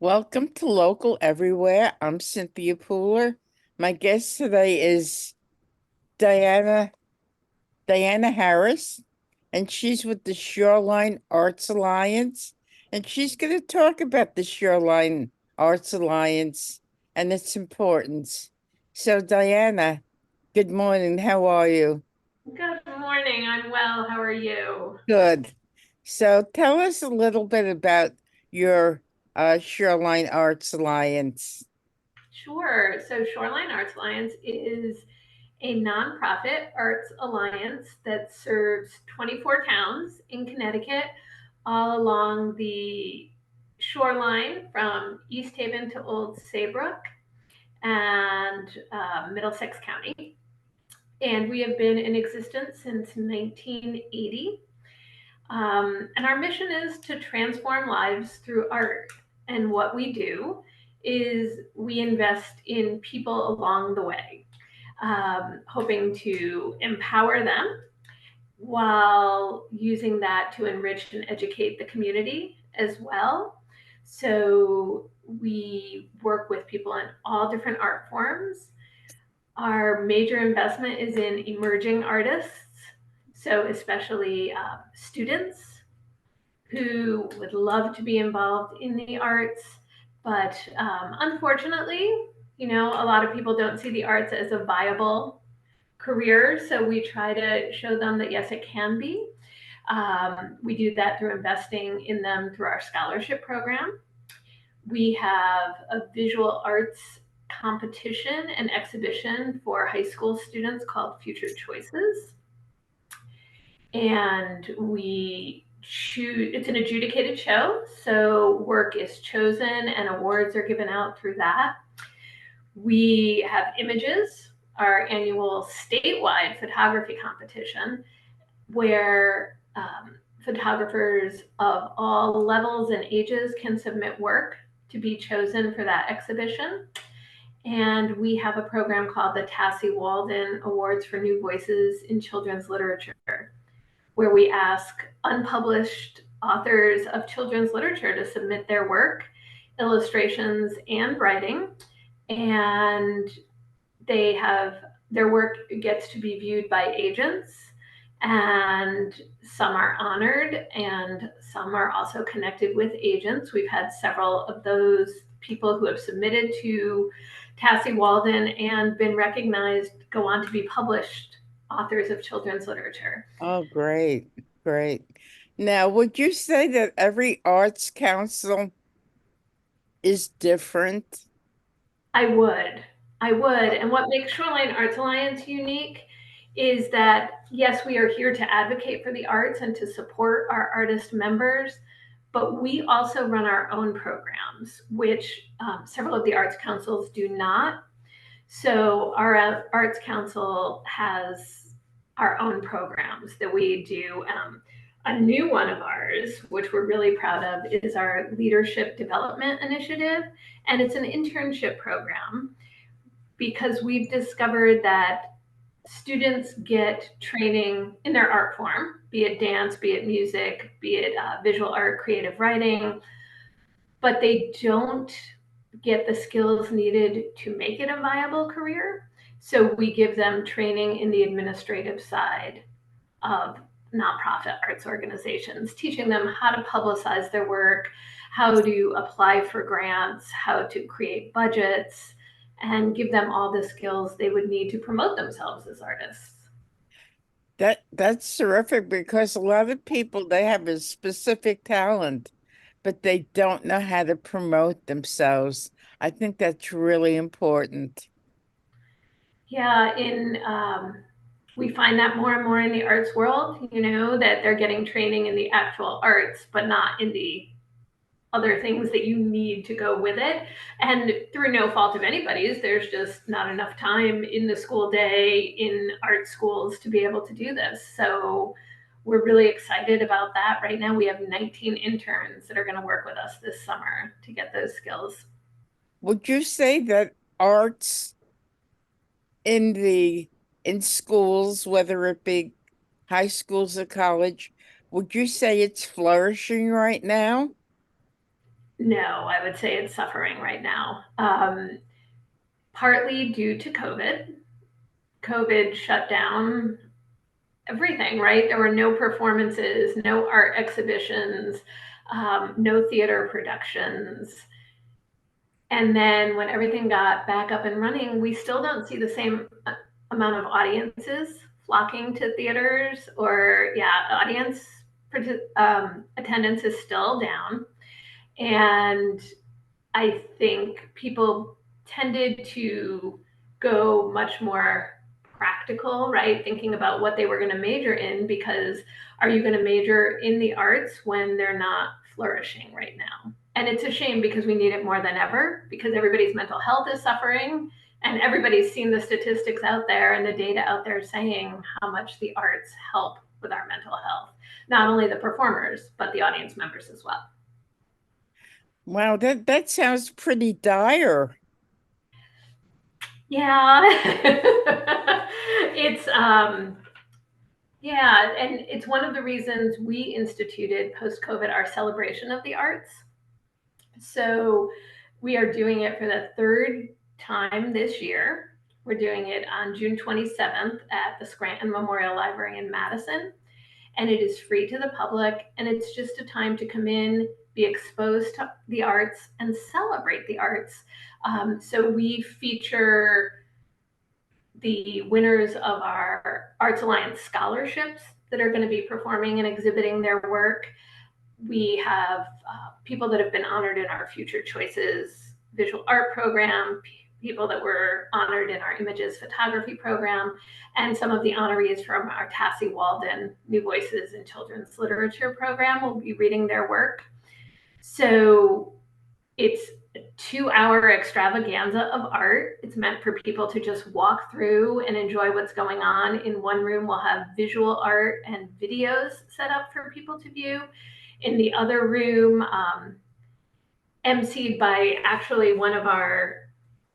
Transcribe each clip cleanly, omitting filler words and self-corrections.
Welcome to Local Everywhere. I'm Cynthia Pooler. My guest today is Diana Diana Harris, and she's with the Shoreline Arts Alliance, and she's going to talk about the Shoreline Arts Alliance and its importance. So, Diana, good morning. How are you? Good morning. I'm well. How are you? Good. So, tell us a little bit about your Shoreline Arts Alliance. Sure. So, Shoreline Arts Alliance is a nonprofit arts alliance that serves 24 towns in Connecticut, all along the shoreline from East Haven to Old Saybrook and Middlesex County. And we have been in existence since 1980. And our mission is to transform lives through art. And what we do is we invest in people along the way, hoping to empower them while using that to enrich and educate the community as well. So we work with people in all different art forms. Our major investment is in emerging artists, so especially students who would love to be involved in the arts, but unfortunately, a lot of people don't see the arts as a viable career. So we try to show them that yes, it can be. We do that through investing in them through our scholarship program. We have a visual arts competition and exhibition for high school students called Future Choices. And we choose, it's an adjudicated show, so work is chosen and awards are given out through that. We have images, our annual statewide photography competition, where photographers of all levels and ages can submit work to be chosen for that exhibition. And we have a program called the Tassie Walden Awards for New Voices in Children's Literature, where we ask unpublished authors of children's literature to submit their work, illustrations, and writing. And they have their work gets to be viewed by agents, and some are honored and some are also connected with agents. We've had several of those people who have submitted to Tassie Walden and been recognized go on to be published authors of children's literature. Oh, great, great. Now, would you say that every arts council is different? I would. I would. And what makes Shoreline Arts Alliance unique is that, yes, we are here to advocate for the arts and to support our artist members, but we also run our own programs, which several of the arts councils do not. So our arts council has our own programs that we do. A new one of ours, which we're really proud of, is our Leadership Development Initiative. And it's an internship program because we've discovered that students get training in their art form, be it dance, be it music, be it visual art, creative writing, but they don't get the skills needed to make it a viable career. So we give them training in the administrative side of nonprofit arts organizations, teaching them how to publicize their work, how to apply for grants, how to create budgets, and give them all the skills they would need to promote themselves as artists. That's terrific because a lot of people they have a specific talent, but they don't know how to promote themselves. I think that's really important. Yeah, we find that more and more in the arts world, that they're getting training in the actual arts, but not in the other things that you need to go with it. And through no fault of anybody's, there's just not enough time in the school day in art schools to be able to do this. So we're really excited about that. Right now, we have 19 interns that are going to work with us this summer to get those skills. Would you say that arts in the in schools, whether it be high schools or college, would you say it's flourishing right now? No, I would say it's suffering right now. Partly due to COVID. COVID shut down everything, right? There were no performances, no art exhibitions, no theater productions. And then when everything got back up and running, we still don't see the same amount of audiences flocking to theaters, or, yeah, audience attendance is still down. And I think people tended to go much more practical, right? Thinking about what they were going to major in, because are you going to major in the arts when they're not flourishing right now? And it's a shame, because we need it more than ever, because everybody's mental health is suffering, and everybody's seen the statistics out there and the data out there saying how much the arts help with our mental health. Not only the performers, but the audience members as well. Wow, that sounds pretty dire. Yeah. it's yeah, and it's one of the reasons we instituted post COVID our celebration of the arts. So we are doing it for the third time this year. We're doing it on June 27th at the Scranton Memorial Library in Madison, and it is free to the public, and it's just a time to come in, be exposed to the arts, and celebrate the arts. So we feature the winners of our Arts Alliance scholarships that are going to be performing and exhibiting their work. We have people that have been honored in our Future Choices visual art program, people that were honored in our images photography program, and some of the honorees from our Tassie Walden New Voices in Children's Literature program will be reading their work. So it's a 2-hour extravaganza of art. It's meant for people to just walk through and enjoy what's going on. In one room, we'll have visual art and videos set up for people to view. In the other room, emceed by actually one of our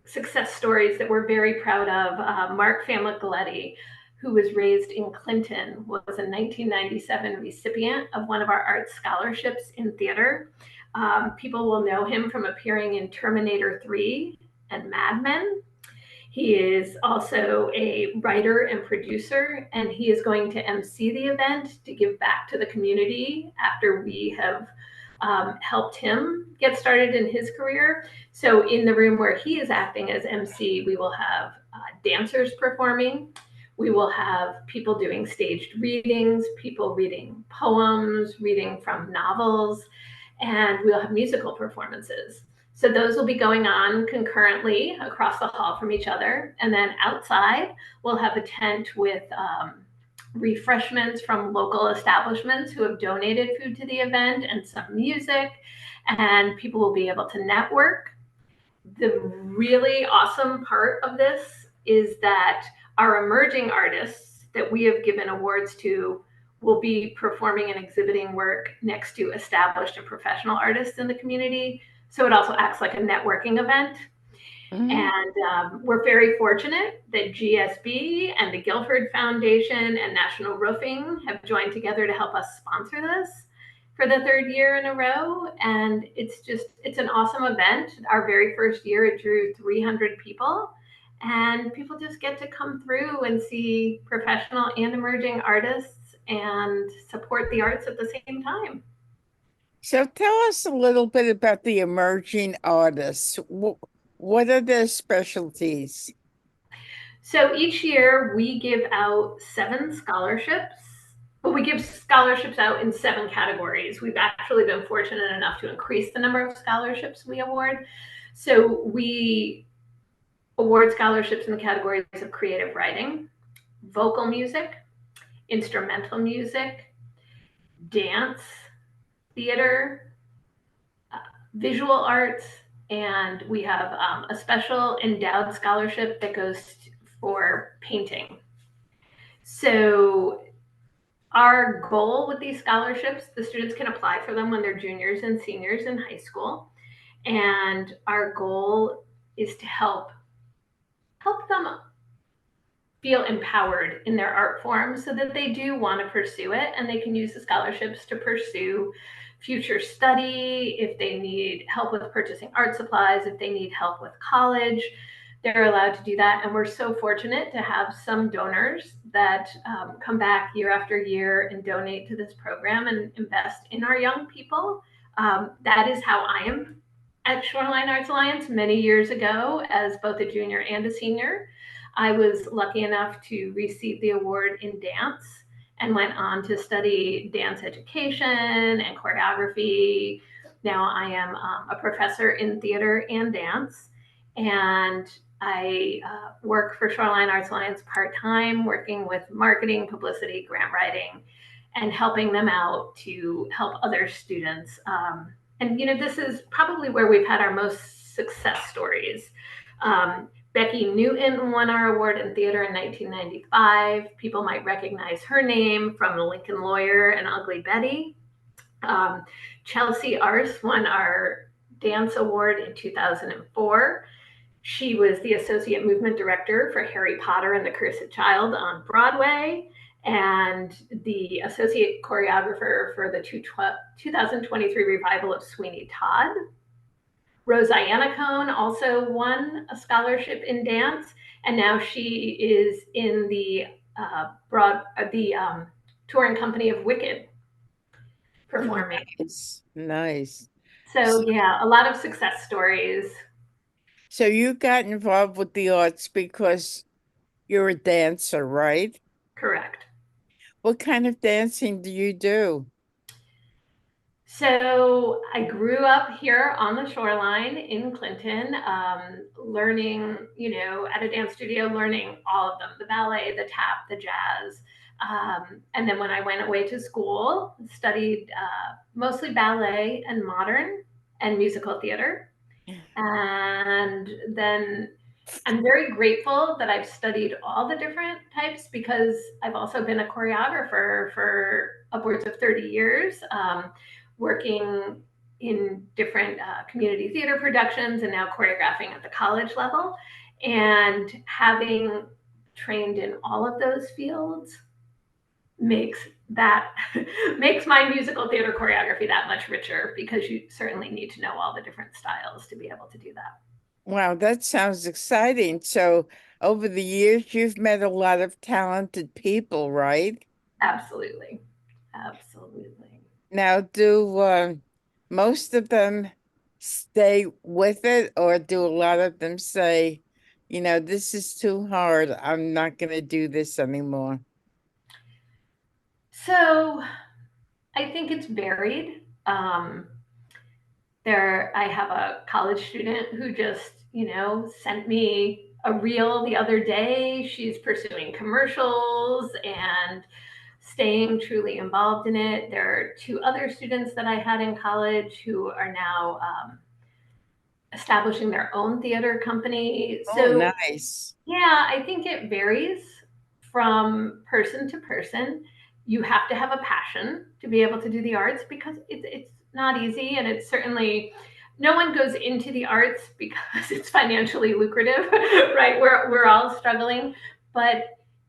success stories that we're very proud of, Mark Famigaletti, who was raised in Clinton, was a 1997 recipient of one of our art scholarships in theater. People will know him from appearing in Terminator 3 and Mad Men. He is also a writer and producer, and he is going to MC the event to give back to the community after we have helped him get started in his career. So, in the room where he is acting as MC, we will have dancers performing. We will have people doing staged readings, people reading poems, reading from novels, and we'll have musical performances. So those will be going on concurrently across the hall from each other. And then outside, we'll have a tent with refreshments from local establishments who have donated food to the event, and some music, and people will be able to network. The really awesome part of this is that our emerging artists that we have given awards to will be performing and exhibiting work next to established and professional artists in the community. So it also acts like a networking event. Mhm. And we're very fortunate that GSB and the Guilford Foundation and National Roofing have joined together to help us sponsor this for the third year in a row. And it's an awesome event. Our very first year, it drew 300 people. And people just get to come through and see professional and emerging artists and support the arts at the same time. So tell us a little bit about the emerging artists. What are their specialties? So each year we give out 7 scholarships. Well, we give scholarships out in 7 categories. We've actually been fortunate enough to increase the number of scholarships we award. So we award scholarships in the categories of creative writing, vocal music, instrumental music, dance, theater, visual arts, and we have a special endowed scholarship that goes for painting. So our goal with these scholarships, the students can apply for them when they're juniors and seniors in high school. And our goal is to help them feel empowered in their art form so that they do want to pursue it, and they can use the scholarships to pursue future study, if they need help with purchasing art supplies, if they need help with college, they're allowed to do that. And we're so fortunate to have some donors that come back year after year and donate to this program and invest in our young people. That is how I am at Shoreline Arts Alliance many years ago as both a junior and a senior. I was lucky enough to receive the award in dance and went on to study dance education and choreography. Now I am a professor in theater and dance, and I work for Shoreline Arts Alliance part time, working with marketing, publicity, grant writing, and helping them out to help other students. And you know, this is probably where we've had our most success stories. Becky Newton won our award in theater in 1995. People might recognize her name from The Lincoln Lawyer and Ugly Betty. Um, Chelsea Arce won our dance award in 2004. She was the associate movement director for Harry Potter and the Cursed Child on Broadway and the associate choreographer for the 2023 revival of Sweeney Todd. Rose Iannacone also won a scholarship in dance, and now she is in the touring company of Wicked performing. Nice. So yeah, a lot of success stories. So you got involved with the arts because you're a dancer, right? Correct. What kind of dancing do you do? So I grew up here on the shoreline in Clinton, learning, you know, at a dance studio, learning all of them, the ballet, the tap, the jazz. And then when I went away to school, studied mostly ballet and modern and musical theater. And then I'm very grateful that I've studied all the different types because I've also been a choreographer for upwards of 30 years, working in different community theater productions and now choreographing at the college level. And having trained in all of those fields makes that makes my musical theater choreography that much richer because you certainly need to know all the different styles to be able to do that. Wow, that sounds exciting. So over the years, you've met a lot of talented people, right? Absolutely. Absolutely. Now, do most of them stay with it, or do a lot of them say, this is too hard. I'm not going to do this anymore? So I think it's varied. I have a college student who just, you know, sent me a reel the other day. She's pursuing commercials and staying truly involved in it. There are two other students that I had in college who are now establishing their own theater company. Oh, So nice. yeah, I think it varies from person to person. You have to have a passion to be able to do the arts because it's not easy, and it's certainly no one goes into the arts because it's financially lucrative, right? We're all struggling, but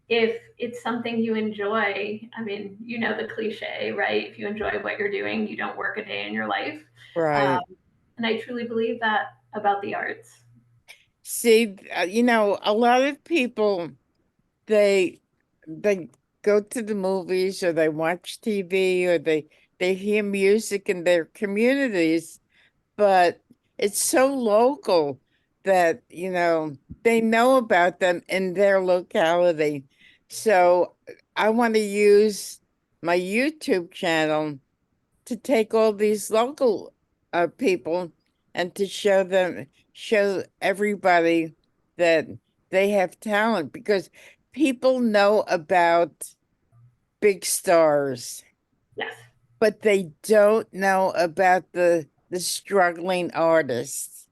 if it's something you enjoy, I mean, you know the cliche, right? If you enjoy what you're doing, you don't work a day in your life. Um, Right. and I truly believe that about the arts. See, a lot of people, they they go to the movies or they watch TV or they hear music in their communities, but it's so local that, they know about them in their locality. So I want to use my YouTube channel to take all these local people and to show everybody that they have talent because people know about big stars, Yes. but they don't know about the struggling artists.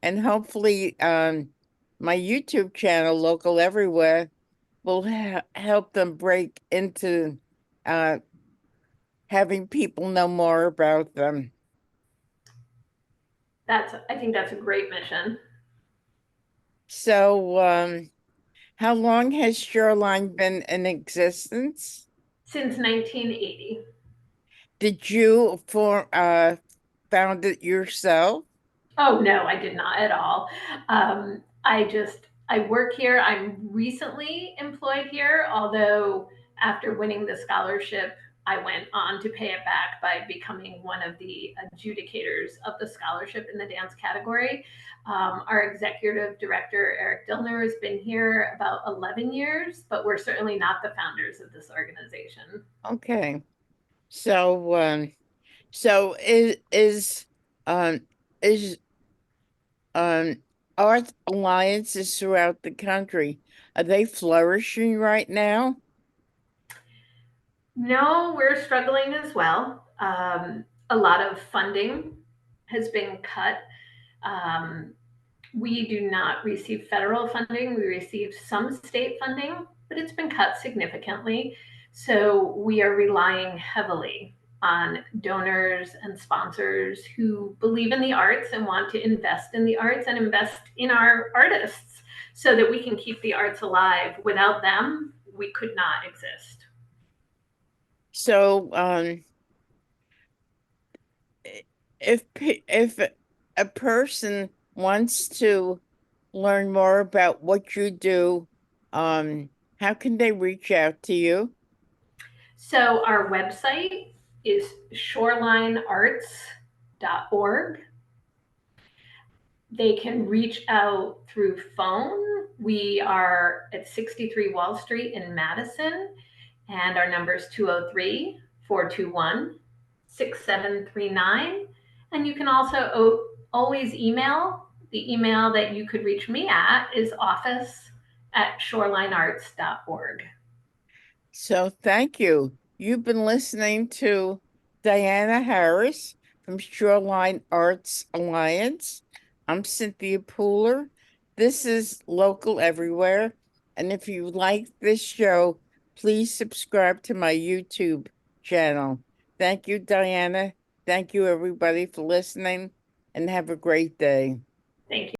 And hopefully, my YouTube channel, Local Everywhere, will help them break into uh, having people know more about them. I think that's a great mission. So, how long has Shoreline been in existence? Since 1980. Did you found it yourself? Oh, no, I did not at all. I work here. I'm recently employed here, although after winning the scholarship, I went on to pay it back by becoming one of the adjudicators of the scholarship in the dance category. Our executive director, Eric Dillner, has been here about 11 years, but we're certainly not the founders of this organization. Okay. So so um is art alliances throughout the country, are they flourishing right now? No, we're struggling as well. A lot of funding has been cut. Um, we do not receive federal funding. We receive some state funding, but it's been cut significantly. So we are relying heavily on donors and sponsors who believe in the arts and want to invest in the arts and invest in our artists so that we can keep the arts alive. Without them, we could not exist. So if a person wants to learn more about what you do, um how can they reach out to you? So our website is shorelinearts.org. They can reach out through phone. We are at 63 Wall Street in Madison, and our number is 203-421-6739. And you can also always email. The email that you could reach me at is office@shorelinearts.org. So thank you. You've been listening to Diana Harris from Shoreline Arts Alliance. I'm Cynthia Pooler. This is Local Everywhere. And if you like this show, please subscribe to my YouTube channel. Thank you, Diana. Thank you, everybody, for listening, and have a great day. Thank you.